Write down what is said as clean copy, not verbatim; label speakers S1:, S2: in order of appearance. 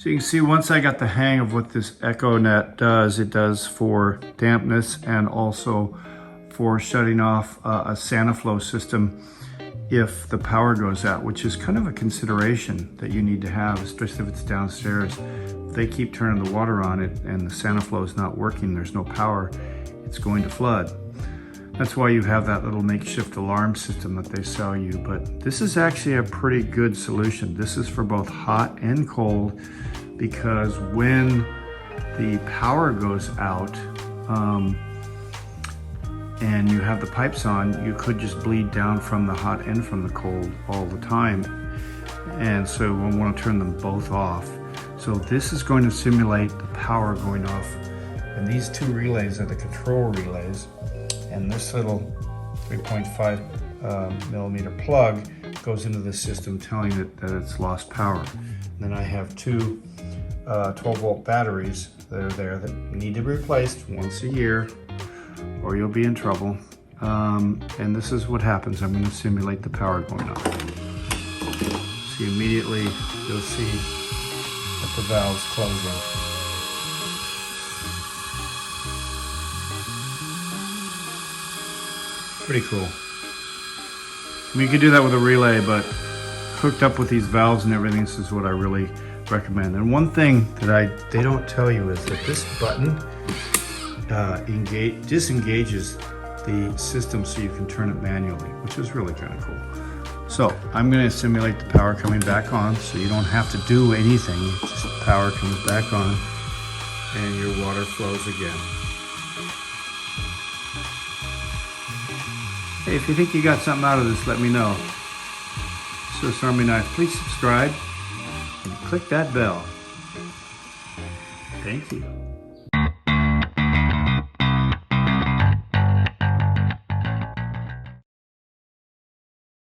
S1: So you can see once I got the hang of what this Econet does, it does for dampness and also for shutting off a Saniflo system if the power goes out, which is kind of a consideration that you need to have, especially if it's downstairs. If they keep turning the water on it and the Saniflo is not working, there's no power, it's going to flood. That's why you have that little makeshift alarm system that they sell you. But this is actually a pretty good solution. This is for both hot and cold, because when the power goes out and you have the pipes on, you could just bleed down from the hot and from the cold all the time. And so we want to turn them both off. So this is going to simulate the power going off. And these two relays are the control relays. And this little 3.5 millimeter plug goes into the system telling it that it's lost power. And then I have two 12-volt batteries that are there that need to be replaced once a year or you'll be in trouble. And this is what happens. I'm going to simulate the power going off. See, immediately you'll see that the valve's closing. Pretty cool. I mean, you could do that with a relay, but hooked up with these valves and everything, this is what I really recommend. And one thing that they don't tell you is that this button disengages the system so you can turn it manually, which is really kind of cool. So I'm going to simulate the power coming back on, so you don't have to do anything. Just power comes back on and your water flows again. Hey, if you think you got something out of this, let me know. Swiss Army Knife, please subscribe and click that bell. Thank you.